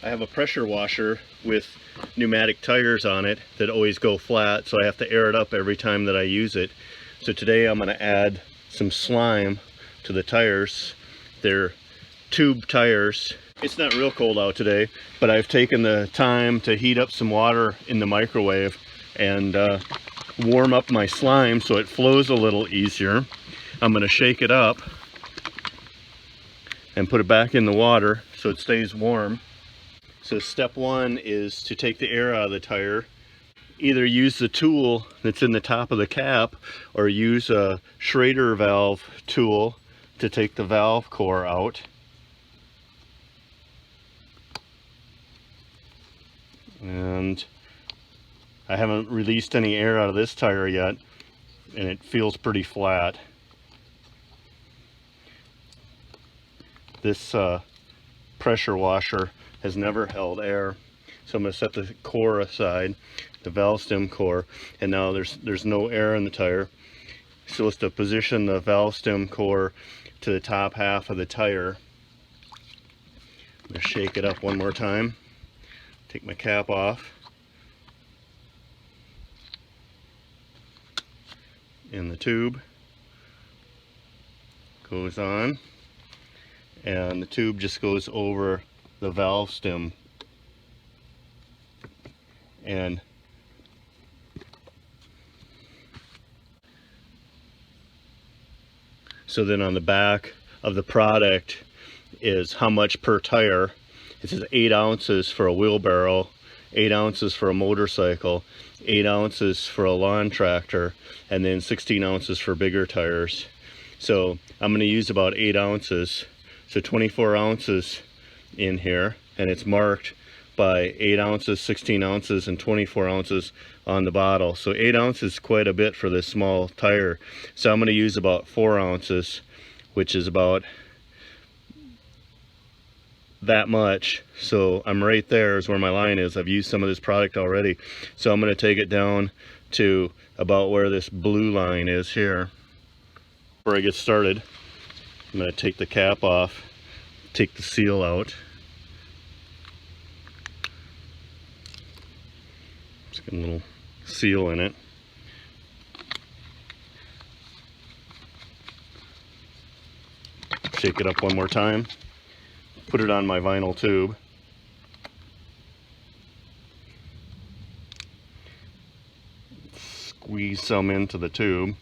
I have a pressure washer with pneumatic tires on it that always go flat, so I have to air it up every time that I use it. So today I'm going to add some slime to the tires. They're tube tires. It's not real cold out today, but I've taken the time to heat up some water in the microwave and warm up my slime so it flows a little easier. I'm going to shake it up and put it back in the water so it stays warm. So step one is to take the air out of the tire. Either use the tool that's in the top of the cap or use a Schrader valve tool to take the valve core out. And I haven't released any air out of this tire yet, and it feels pretty flat. This pressure washer has never held air, so I'm going to set the core aside, the valve stem core, and now there's no air in the tire. So let's position the valve stem core to the top half of the tire. I'm going to shake it up one more time, take my cap off, and the tube goes on, and the tube just goes over the valve stem, and so then on the back of the product is how much per tire. It says 8 ounces for a wheelbarrow, 8 ounces for a motorcycle, 8 ounces for a lawn tractor, and then 16 ounces for bigger tires. So I'm going to use about 8 ounces, so 24 ounces in here, and it's marked by 8 ounces, 16 ounces, and 24 ounces on the bottle. So 8 ounces is quite a bit for this small tire. So I'm going to use about 4 ounces, which is about that much. So I'm right there is where my line is. I've used some of this product already. So I'm going to take it down to about where this blue line is here. Before I get started, I'm going to take the cap off, take the seal out. Just got a little seal in it. Shake it up one more time. Put it on my vinyl tube. Squeeze some into the tube.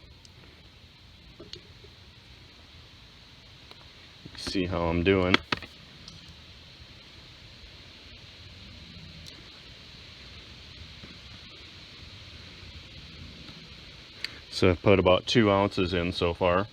See how I'm doing. So I've put about 2 ounces in so far.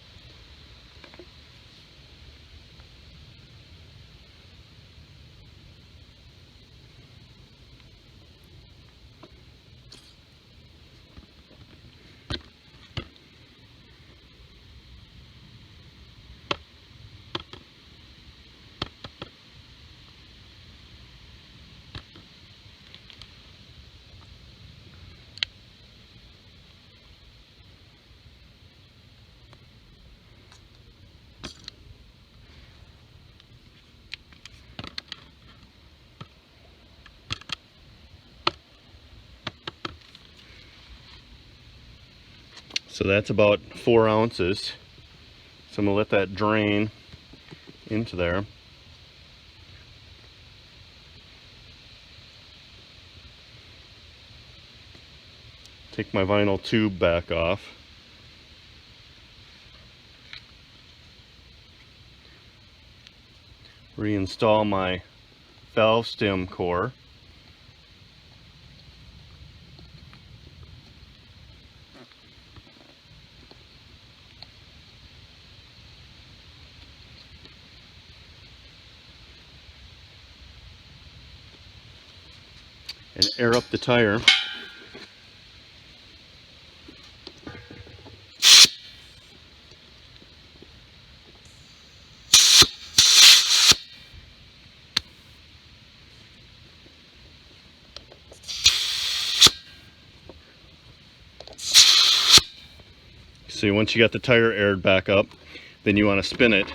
So that's about 4 ounces. So I'm going to let that drain into there. Take my vinyl tube back off. Reinstall my valve stem core. And air up the tire. So once you got the tire aired back up, then you want to spin it.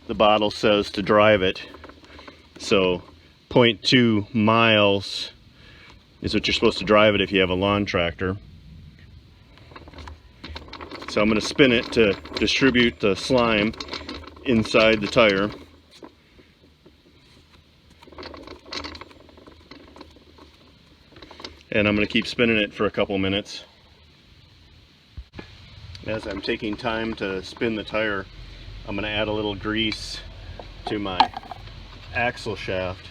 The bottle says to drive it. So 0.2 miles is what you're supposed to drive it if you have a lawn tractor. So I'm going to spin it to distribute the slime inside the tire. And I'm going to keep spinning it for a couple minutes. As I'm taking time to spin the tire, I'm going to add a little grease to my axle shaft.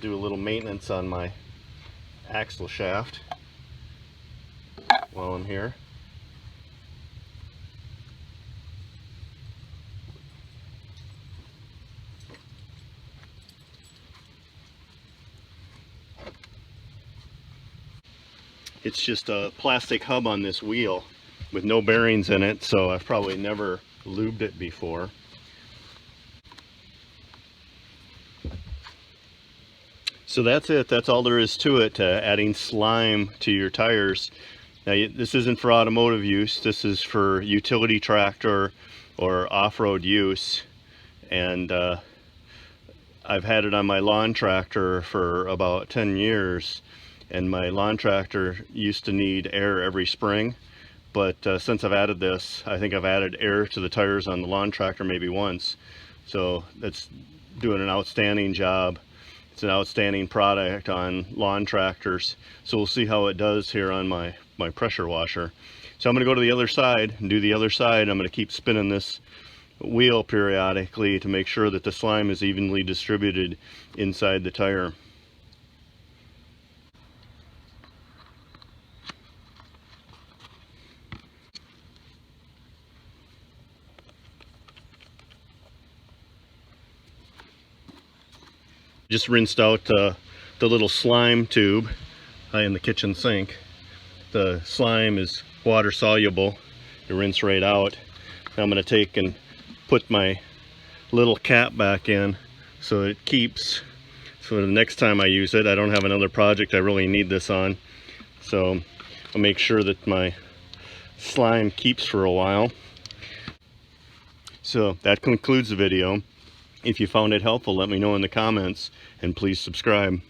Do a little maintenance on my axle shaft while I'm here. It's just a plastic hub on this wheel with no bearings in it, so I've probably never lubed it before. So that's it. That's all there is to it, adding slime to your tires. Now, this isn't for automotive use. This is for utility tractor or off-road use. And I've had it on my lawn tractor for about 10 years. And my lawn tractor used to need air every spring. But since I've added this, I think I've added air to the tires on the lawn tractor maybe once. So that's doing an outstanding job. It's an outstanding product on lawn tractors. So we'll see how it does here on my pressure washer. So I'm going to go to the other side and do the other side. I'm going to keep spinning this wheel periodically to make sure that the slime is evenly distributed inside the tire. Just rinsed out the little slime tube in the kitchen sink. The slime is water soluble. You rinse right out. Now I'm going to take and put my little cap back in so it keeps. So the next time I use it, I don't have another project I really need this on. So I'll make sure that my slime keeps for a while. So that concludes the video. If you found it helpful, let me know in the comments, and please subscribe.